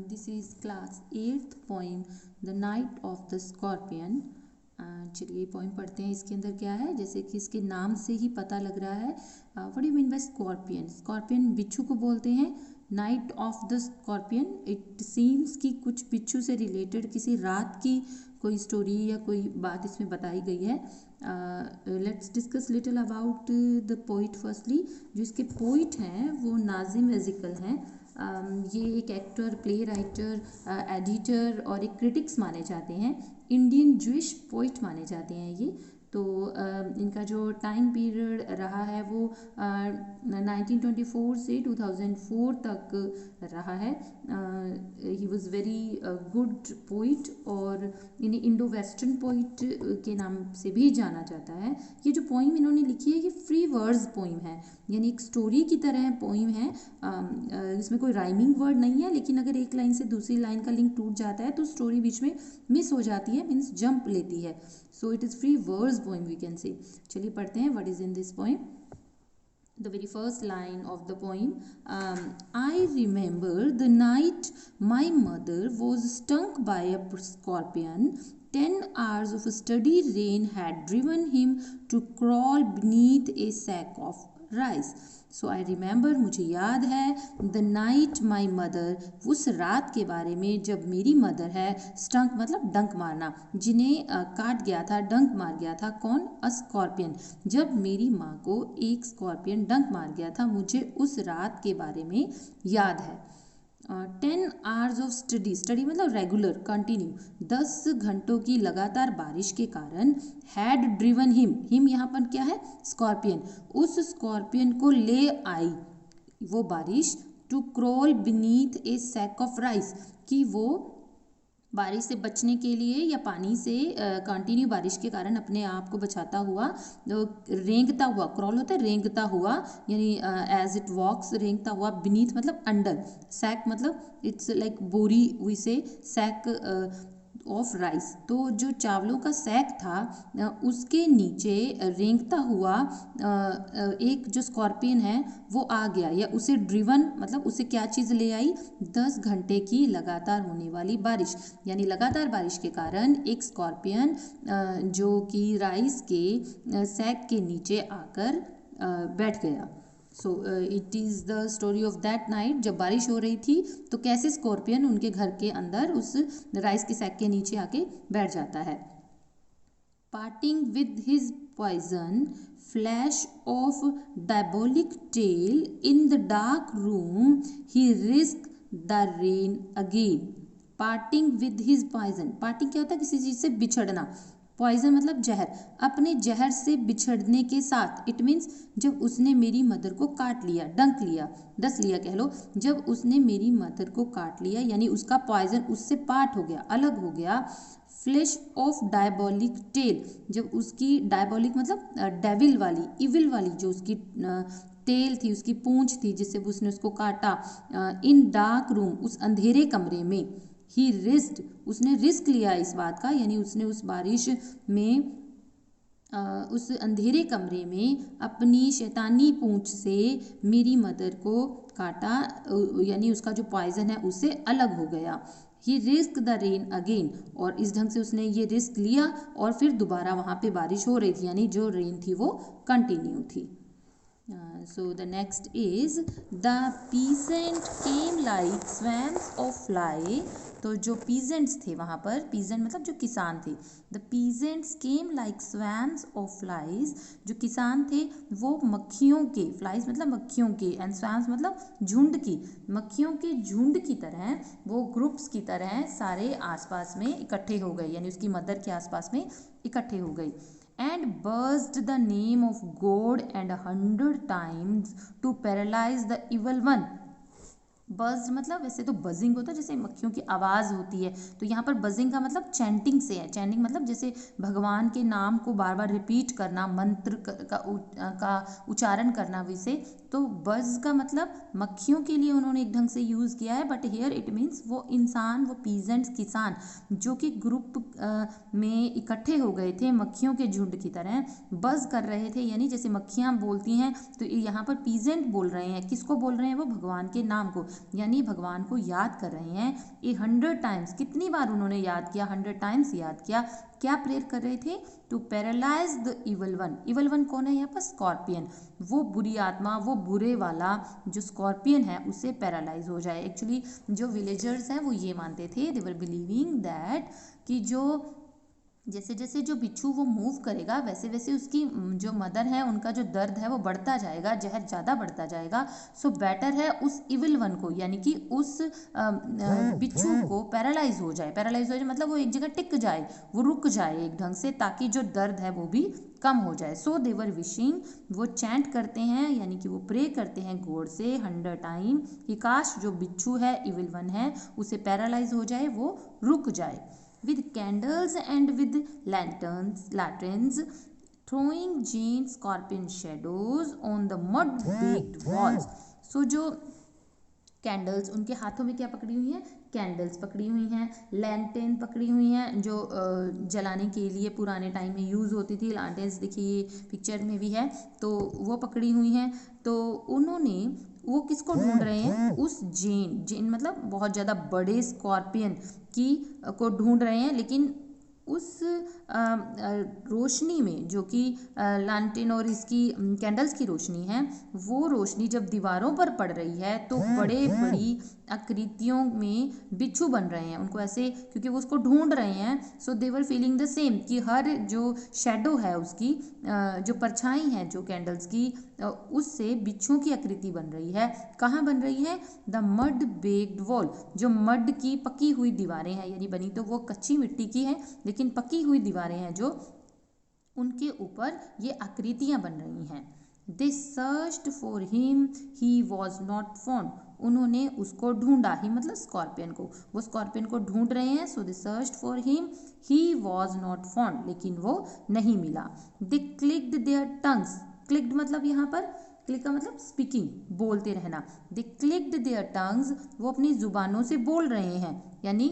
This is class 8th poem the night of the scorpion. चलिए poem पढ़ते हैं। इसके अंदर क्या है, जैसे कि इसके नाम से ही पता लग रहा है। What you mean by scorpion? Scorpion बिच्छू को बोलते हैं। Night of the scorpion, it seems कि कुछ बिच्छू से रिलेटेड किसी रात की कोई स्टोरी या कोई बात इसमें बताई गई है। Let's discuss little about the poet. Firstly जो इसके पोइट हैं वो नाजिम एजिकल हैं। ये एक एक्टर, प्ले राइटर, एडिटर और एक क्रिटिक्स माने जाते हैं। इंडियन ज्विश पोइट माने जाते हैं ये। तो इनका जो टाइम पीरियड रहा है वो 1924 से 2004 तक रहा है। He was very good poet और इन्हें इंडो वेस्टर्न पोइट के नाम से भी जाना जाता है। ये जो पोइम इन्होंने लिखी है ये फ्री वर्ड्स पोइम है, यानी एक स्टोरी की तरह पोइम है। इसमें कोई राइमिंग वर्ड नहीं है, लेकिन अगर एक लाइन से दूसरी लाइन का लिंक टूट जाता है तो स्टोरी बीच में मिस हो जाती है, मीन्स जंप लेती है। So it is free words poem we can say. चलिए पढ़ते हैं what is in this poem. The very first line of the poem, I remember the night my mother was stung by a scorpion. 10 hours of steady rain had driven him to crawl beneath a sack of rice. So I remember, मुझे याद है, the night my mother, उस रात के बारे में जब मेरी मदर है, स्टंक मतलब डंक मारना, जिन्हें काट गया था, डंक मार गया था। कौन? अ स्कॉर्पियन। जब मेरी माँ को एक स्कॉर्पियन डंक मार गया था, मुझे उस रात के बारे में याद है। 10 hours ऑफ स्टडी, स्टडी मतलब रेगुलर, कंटिन्यू, 10 घंटों की लगातार बारिश के कारण हैड ड्रिवन हिम, हिम यहाँ पर क्या है? स्कॉर्पियन। उस स्कॉर्पियन को ले आई वो बारिश, to crawl beneath a sack of rice, कि वो बारिश से बचने के लिए या पानी से कंटिन्यू बारिश के कारण अपने आप को बचाता हुआ, रेंगता हुआ, क्रॉल होता है रेंगता हुआ, यानी एज इट वॉक्स, रेंगता हुआ, बीनीथ मतलब अंडर, सैक मतलब इट्स लाइक बोरी, हुई से सैक ऑफ राइस, तो जो चावलों का सैक था उसके नीचे रेंगता हुआ एक जो स्कॉर्पियन है वो आ गया, या उसे ड्रिवन मतलब उसे क्या चीज़ ले आई? 10 घंटे की लगातार होने वाली बारिश, यानी लगातार बारिश के कारण एक स्कॉर्पियन जो कि राइस के सैक के नीचे आकर बैठ गया। सो it is the story of that night. जब बारिश हो रही थी तो कैसे स्कॉर्पियन उनके घर के अंदर उस राइस के सैक के नीचे आके बैठ जाता है। Parting with his poison flash of diabolic tail in the dark room he risk the rain again. Parting with his poison, parting क्या होता है? किसी चीज़ से बिछड़ना। पॉइजन मतलब जहर, अपने जहर से बिछड़ने के साथ, इट मीन्स जब उसने मेरी मदर को काट लिया, डंक लिया, डस लिया कह लो, जब उसने मेरी मदर को काट लिया यानी उसका पॉइजन उससे पार्ट हो गया, अलग हो गया। फ्लैश ऑफ डायबोलिक टेल, जब उसकी डायबोलिक मतलब डेविल वाली, इविल वाली जो उसकी टेल थी, उसकी पूंछ थी जिससे उसने उसको काटा। इन डार्क रूम, उस अंधेरे कमरे में। ही रिस्क्ड, उसने रिस्क लिया इस बात का, यानी उसने उस बारिश में उस अंधेरे कमरे में अपनी शैतानी पूंछ से मेरी मदर को काटा, यानी उसका जो पॉइजन है उससे अलग हो गया। ही रिस्क द रेन अगेन, और इस ढंग से उसने ये रिस्क लिया और फिर दोबारा वहाँ पे बारिश हो रही थी, यानी जो रेन थी वो कंटिन्यू थी। So the next is the peasant came like swarms of fly। तो जो peasants थे वहाँ पर, peasant मतलब जो किसान थे, the peasants came like swarms of flies, जो किसान थे वो मक्खियों के, flies मतलब मक्खियों के, and swarms मतलब झुंड की, मक्खियों के झुंड की तरह, वो ग्रुप्स की तरह सारे आसपास में इकट्ठे हो गए, यानी उसकी मदर के आसपास में इकट्ठे हो गई। And buzzed the name of God and 100 times to paralyze the evil one। Buzz मतलब वैसे तो बजिंग होता है, जैसे मक्खियों की आवाज़ होती है, तो यहाँ पर बजिंग का मतलब चैंटिंग से है। चैंटिंग मतलब जैसे भगवान के नाम को बार बार रिपीट करना, मंत्र का उच्चारण करना वैसे। तो बज़ का मतलब मक्खियों के लिए उन्होंने एक ढंग से यूज़ किया है, बट हियर इट मीन्स वो इंसान, वो पीजेंट्स किसान जो कि ग्रुप में इकट्ठे हो गए थे मक्खियों के झुंड की तरह, बज़ कर रहे थे, यानी जैसे मक्खियाँ बोलती हैं तो यहाँ पर पीजेंट बोल रहे हैं, किसको बोल रहे हैं? वो भगवान के नाम को, यानी भगवान को याद कर रहे हैं। 100 टाइम्स, कितनी बार उन्होंने याद किया? 100 टाइम्स याद किया। क्या प्रेयर कर रहे थे? To paralyse the evil one. Evil one कौन है यहाँ पर? स्कॉर्पियन। वो बुरी आत्मा, वो बुरे वाला जो स्कॉर्पियन है उसे पैरालाइज हो जाए। एक्चुअली जो विलेजर्स हैं वो ये मानते थे, दे वर बिलीविंग दैट कि जो जैसे जैसे जो बिच्छू वो मूव करेगा वैसे वैसे उसकी जो मदर है उनका जो दर्द है वो बढ़ता जाएगा, जहर ज़्यादा बढ़ता जाएगा। सो बेटर है उस इविल वन को, यानी कि उस बिच्छू को पैरालाइज हो जाए। पैरालाइज हो जाए मतलब वो एक जगह टिक जाए, वो रुक जाए एक ढंग से, ताकि जो दर्द है वो भी कम हो जाए। सो देवर विशिंग, वो चैंट करते हैं यानी कि वो प्रे करते हैं गॉड से 100 टाइम कि काश जो बिच्छू है, इविल वन है, उसे पैरालाइज हो जाए, वो रुक जाए। With candles and with lanterns, throwing Jane's scorpion shadows on the mud-baked walls. So जो कैंडल्स, उनके हाथों में क्या पकड़ी हुई हैं? कैंडल्स पकड़ी हुई हैं, लैंटेन पकड़ी हुई हैं जो जलाने के लिए पुराने टाइम में यूज़ होती थी। लैंटेन्स देखिए ये पिक्चर में भी है, तो वो पकड़ी हुई हैं। तो उन्होंने, वो किसको ढूंढ रहे हैं? उस जेन मतलब बहुत ज़्यादा बड़े स्कॉर्पियन की को ढूंढ रहे हैं, लेकिन उस रोशनी में जो कि लैंटेन और इसकी कैंडल्स की रोशनी है, वो रोशनी जब दीवारों पर पड़ रही है तो बड़े बड़ी आकृतियों में बिच्छू बन रहे हैं उनको ऐसे, क्योंकि वो उसको ढूंढ रहे हैं। So they were feeling the same कि हर जो शेडो है उसकी जो परछाई है जो कैंडल्स की, उससे बिच्छुओं की आकृति बन रही है। कहाँ बन रही है? द मड बेक्ड वॉल, जो मड की पकी हुई दीवारें हैं, यानी बनी तो वो कच्ची मिट्टी की है लेकिन पकी हुई दीवारें हैं जो, उनके ऊपर ये आकृतियां बन रही हैं। They searched for him, he was not found, उन्होंने उसको ढूंढा, ही मतलब स्कॉर्पियन को, वो स्कॉर्पियन को ढूंढ रहे हैं। So they searched for him, he was not found, लेकिन वो नहीं मिला। They clicked their tongues, clicked मतलब यहाँ पर क्लिक का मतलब स्पीकिंग, बोलते रहना। दे क्लिक्ड देयर टंग्स, वो अपनी जुबानों से बोल रहे हैं, यानी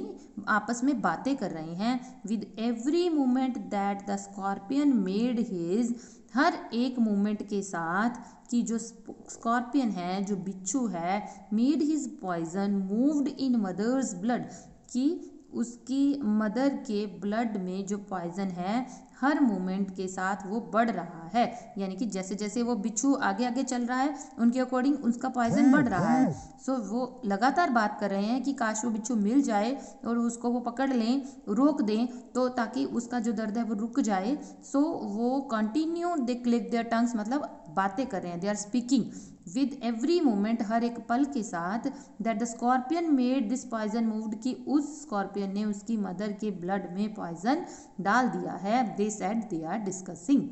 आपस में बातें कर रहे हैं। With every movement that the scorpion made his, हर एक मूवमेंट के साथ कि जो स्कॉर्पियन है, जो बिच्छू है, made his poison moved in mother's blood, कि उसकी मदर के ब्लड में जो पॉइजन है हर मोमेंट के साथ वो बढ़ रहा है, यानी कि जैसे जैसे वो बिच्छू आगे आगे चल रहा है उनके अकॉर्डिंग उसका पॉइजन बढ़ रहा है। सो वो लगातार बात कर रहे हैं कि काश वो बिच्छू मिल जाए और उसको वो पकड़ लें, रोक दें, तो ताकि उसका जो दर्द है वो रुक जाए। सो वो continue, they click their tongues मतलब बातें कर रहे हैं, they are speaking with every moment, हर एक पल के साथ, that the scorpion made this poison moved, कि उस स्कॉर्पियन ने उसकी मदर के ब्लड में पॉइजन डाल दिया है। They said they are discussing,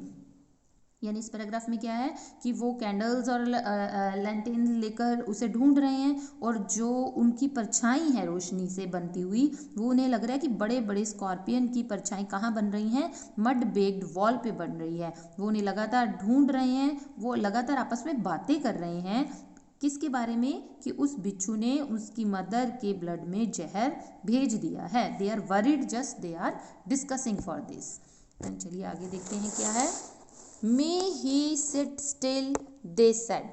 यानी इस पैराग्राफ में क्या है कि वो कैंडल्स और लैंटेन लेकर उसे ढूंढ रहे हैं, और जो उनकी परछाई है रोशनी से बनती हुई, वो उन्हें लग रहा है कि बड़े बड़े स्कॉर्पियन की परछाई कहाँ बन रही हैं? मड बेक्ड वॉल पे बन रही है। वो उन्हें लगातार ढूंढ रहे हैं, वो लगातार आपस में बातें कर रहे हैं। किसके बारे में? कि उस बिच्छू ने उसकी मदर के ब्लड में जहर भेज दिया है। They are worried, just they are discussing for this. चलिए आगे देखते हैं क्या है। May he sit still, they said.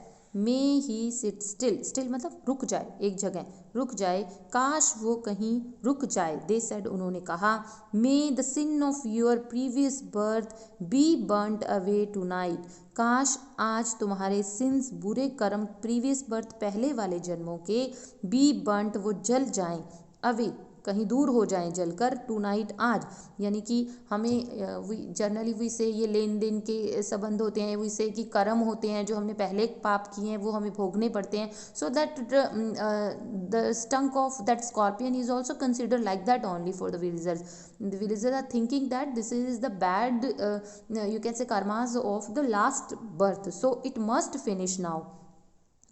May he sit still. Still मतलब रुक जाए, एक जगह रुक जाए, काश वो कहीं रुक जाए। They said, उन्होंने कहा। May the sin of your previous birth be burnt away tonight. काश आज तुम्हारे सिंस, बुरे कर्म, प्रीवियस बर्थ पहले वाले जन्मों के, be burnt वो जल जाएं, away कहीं दूर हो जाएं जलकर, टू नाइट आज, यानी कि हमें जनरली वी से ये लेन देन के संबंध होते हैं, वी से कि कर्म होते हैं जो हमने पहले पाप किए हैं वो हमें भोगने पड़ते हैं। So that the stunk of that scorpion is also consider like that only for the villagers. The villagers are thinking that this is the bad you can say karmas of the last birth, so it must finish now,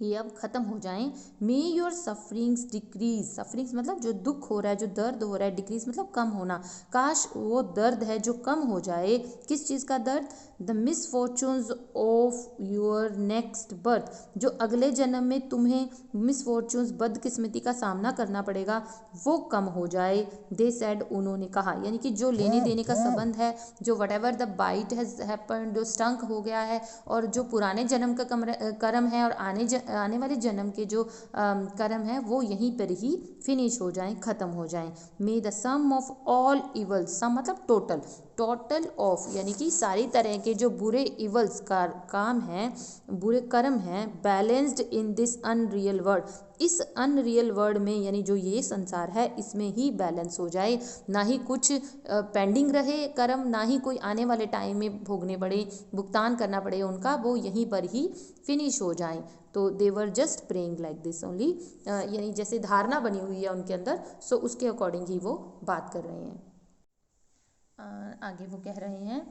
ये अब ख़त्म हो जाएं। May your sufferings decrease, sufferings मतलब जो दुख हो रहा है, जो दर्द हो रहा है, डिक्रीज मतलब कम होना, काश वो दर्द है जो कम हो जाए। किस चीज़ का दर्द? The misfortunes of your next birth, जो अगले जन्म में तुम्हें मिसफॉर्चून्स, बदकिस्मती का सामना करना पड़ेगा, वो कम हो जाए। दे सेड, उन्होंने कहा, यानी कि जो लेने देने का संबंध है, जो whatever the bite has happened, जो स्टंक हो गया है, और जो पुराने जन्म का कर्म है और आने वाले जन्म के जो कर्म है वो यहीं पर ही फिनिश हो जाएं, ख़त्म हो जाएं। May the sum of all evils, sum मतलब टोटल, टोटल ऑफ यानी कि सारी तरह के जो बुरे इवल्स का काम हैं, बुरे कर्म हैं, balanced in this unreal world, इस अनरियल वर्ल्ड में यानी जो ये संसार है इसमें ही बैलेंस हो जाए, ना ही कुछ पेंडिंग रहे कर्म, ना ही कोई आने वाले टाइम में भोगने पड़े, भुगतान करना पड़े उनका, वो यहीं पर ही फिनिश हो जाएं। तो they were just praying like this only, यानी जैसे धारणा बनी हुई है उनके अंदर, सो उसके अकॉर्डिंग ही वो बात कर रहे हैं। आगे वो कह रहे हैं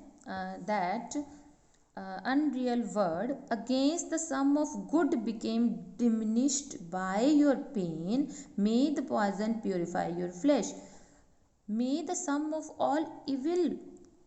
that unreal word against the sum of good became diminished by your pain, may the poison purify your flesh, may the sum of all evil,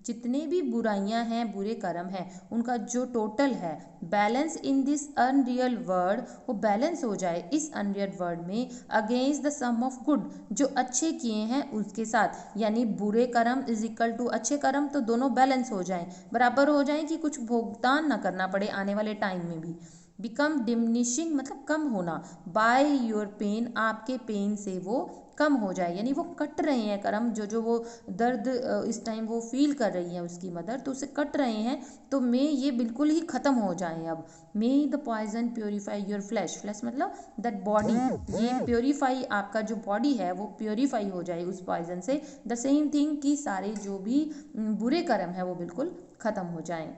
जितने भी बुराइयां हैं, बुरे कर्म हैं, उनका जो टोटल है, balance in this unreal world, वो बैलेंस हो जाए इस अनरियल वर्ल्ड में, against the sum of good, जो अच्छे किए हैं उसके साथ, यानी बुरे कर्म इज इक्वल टू अच्छे कर्म, तो दोनों बैलेंस हो जाएं, बराबर हो जाएं कि कुछ भुगतान ना करना पड़े आने वाले टाइम में भी। बिकम डिमिनिशिंग मतलब कम होना, बाय योर पेन, आपके पेन से वो कम हो जाए, यानी वो कट रहे हैं कर्म, जो जो वो दर्द इस टाइम वो फील कर रही है उसकी मदर, तो उसे कट रहे हैं, तो मे ये बिल्कुल ही ख़त्म हो जाए अब। May the poison purify your flesh, flesh मतलब दैट बॉडी, ये प्योरीफाई आपका जो बॉडी है वो प्योरीफाई हो जाए उस पॉइजन से। द सेम थिंग कि सारे जो भी बुरे कर्म है वो बिल्कुल ख़त्म हो जाएं।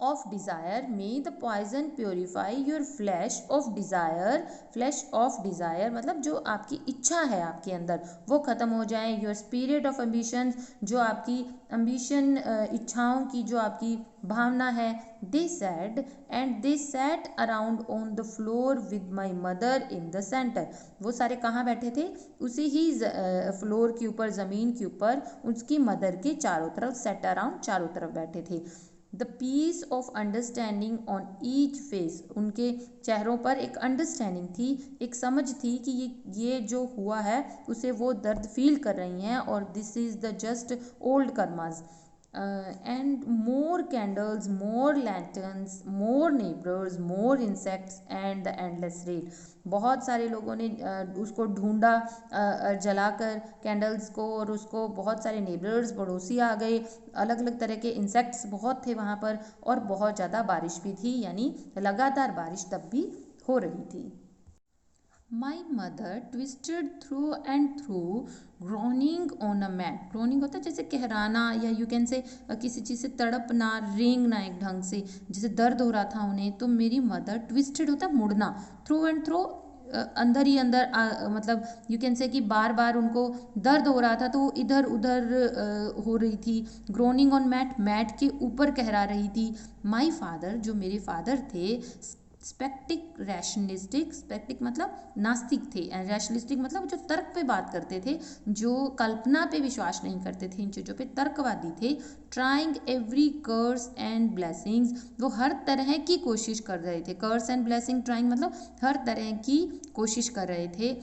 of desire, may the poison purify your flesh of desire, flesh of desire मतलब जो आपकी इच्छा है आपके अंदर वो ख़त्म हो जाए। your spirit of ambition, जो आपकी ambition इच्छाओं की जो आपकी भावना है। they said and they sat around on the floor with my mother in the center, वो सारे कहाँ बैठे थे, उसी ही फ्लोर के ऊपर, ज़मीन के ऊपर, उसकी मदर के चारों तरफ, सेट अराउंड चारों तरफ बैठे थे। The peace of understanding on each face, उनके चेहरों पर एक अंडरस्टैंडिंग थी, एक समझ थी कि ये जो हुआ है उसे वो दर्द फील कर रही हैं, और this is the just old karmas. And more candles, more lanterns, more neighbours, more insects and the endless rate, बहुत सारे लोगों ने उसको ढूंढा जलाकर कैंडल्स को, और उसको बहुत सारे नेबर्स, पड़ोसी आ गए, अलग अलग तरह के इंसेक्ट्स बहुत थे वहाँ पर, और बहुत ज़्यादा बारिश भी थी, यानी लगातार बारिश तब भी हो रही थी। My mother twisted through and through groaning on a mat, groaning होता है जैसे कहराना, या यू कैन से किसी चीज़ से तड़पना, रेंगना एक ढंग से, जैसे दर्द हो रहा था उन्हें, तो मेरी मदर, ट्विस्टेड होता है मुड़ना, थ्रू एंड थ्रू अंदर ही अंदर, मतलब यू कैन से कि बार बार उनको दर्द हो रहा था तो वो इधर उधर हो रही थी। ग्रोनिंग ऑन मैट, मैट के ऊपर कहरा रही थी। माई फादर, जो मेरे फादर थे, स्पेक्टिक रैशनलिस्टिक, स्पेक्टिक मतलब नास्तिक थे, एंड रैशनलिस्टिक मतलब जो तर्क पे बात करते थे, जो कल्पना पे विश्वास नहीं करते थे, इन चीज़ों पे तर्कवादी थे। Trying every curse and blessings, वो हर तरह की कोशिश कर रहे थे, कर्स एंड ब्लेसिंग, ट्राइंग मतलब हर तरह की कोशिश कर रहे थे।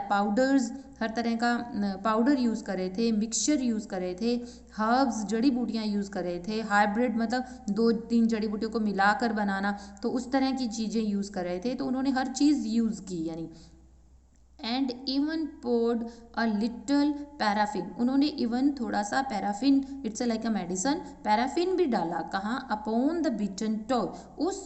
पाउडर्स, हर तरह का पाउडर यूज़ कर रहे थे, मिक्सचर यूज़ कर रहे थे, हर्ब्स, जड़ी बूटियाँ यूज़ कर रहे थे, हाइब्रिड मतलब 2-3 जड़ी बूटियों को मिलाकर बनाना, तो उस तरह की चीज़ें यूज़ कर रहे थे, तो उन्होंने हर चीज़ यूज़ की, यानी and even poured a little paraffin, उन्होंने इवन थोड़ा सा paraffin, it's like a medicine, paraffin भी डाला, कहाँ, अपॉन द बिटन टो, उस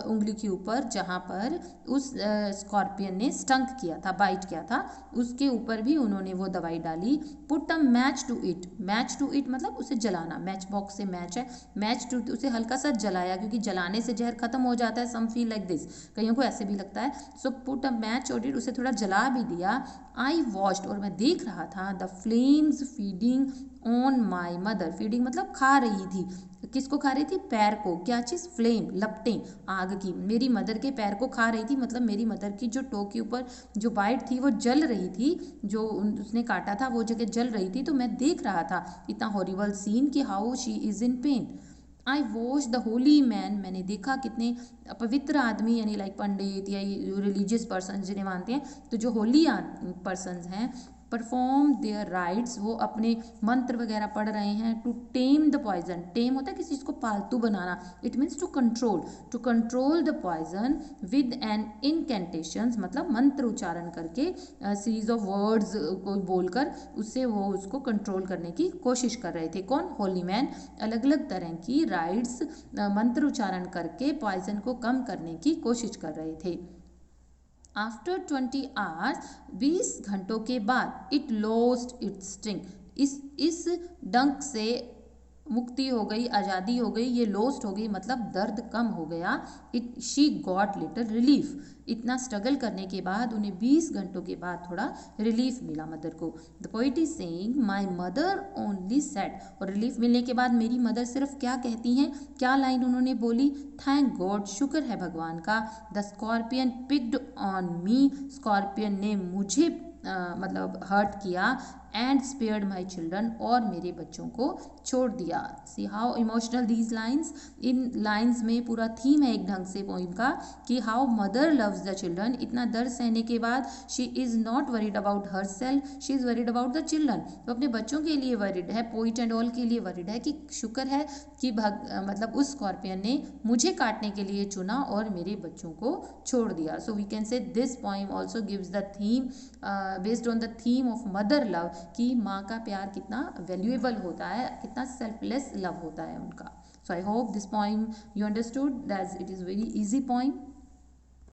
उंगली के ऊपर जहाँ पर उस स्कॉर्पियन ने स्टंक किया था, बाइट किया था, उसके ऊपर भी उन्होंने वो दवाई डाली। Put a match to it, match to it मतलब उसे जलाना, मैच बॉक्स से मैच है, मैच टू, उसे हल्का सा जलाया, क्योंकि जलाने से जहर खत्म हो जाता है, सम फील लाइक दिस, कईयों को ऐसे भी लगता है। So put a match on it, उसे थोड़ा जला भी दिया। आई वॉच्ड, और मैं देख रहा था, the flames feeding on my mother, feeding मतलब खा रही थी, किसको खा रही थी, पैर को, क्या चीज़, फ्लेम, लपटें आग की, मेरी मदर के पैर को खा रही थी, मतलब मेरी मदर की जो टो के ऊपर जो बाइट थी वो जल रही थी, जो उसने काटा था वो जगह जल रही थी, तो मैं देख रहा था इतना हॉरिबल सीन कि how she is in pen. I watch the Holi man, मैंने देखा कितने पवित्र आदमी, यानी लाइक पंडित या रिलीजियस पर्सन जिन्हें मानते हैं, तो जो होली पर्सनस हैं, परफॉर्म देयर राइट्स, वो अपने मंत्र वगैरह पढ़ रहे हैं, to tame the poison, tame होता है किसी चीज़ को पालतू बनाना, it means to control the poison with an incantations, मतलब मंत्र उच्चारण करके सीरीज ऑफ वर्ड्स को बोलकर उससे वो उसको कंट्रोल करने की कोशिश कर रहे थे। कौन? होली मैन। अलग अलग तरह की राइट्स मंत्र उच्चारण करके पॉइजन को कम करने की कोशिश कर रहे थे। आफ्टर 20 आवर्स, 20 घंटों के बाद, इट लॉस्ट इट्स स्टिंग, इस डंक से मुक्ति हो गई, आज़ादी हो गई, ये लॉस्ट हो गई मतलब दर्द कम हो गया। शी गॉट लिटिल रिलीफ, इतना स्ट्रगल करने के बाद उन्हें 20 घंटों के बाद थोड़ा रिलीफ मिला मदर को। The poet is saying my mother only said, और रिलीफ मिलने के बाद मेरी मदर सिर्फ क्या कहती हैं, क्या लाइन उन्होंने बोली? थैंक गॉड, शुक्र है भगवान का। The scorpion picked on me, scorpion ने मुझे मतलब हर्ट किया, एंड स्पेयर्ड माई चिल्ड्रन, और मेरे बच्चों को छोड़ दिया। See how emotional these lines, in lines में पूरा थीम है एक ढंग से पोइम का कि how mother loves the children. इतना दर्द सहने के बाद she is not worried about her self, she is worried about the children, तो अपने बच्चों के लिए वरीड है, पोइट एंड ऑल के लिए वरीड है कि शुक्र है कि मतलब उस स्कॉर्पियन ने मुझे काटने के लिए चुना और मेरे बच्चों को छोड़ दिया। So we can say this poem also gives the theme based on the theme of mother love, कि माँ का प्यार कितना वैल्यूएबल होता है, कितना सेल्फलेस लव होता है उनका। So I hope this poem you understood, that it is very easy poem.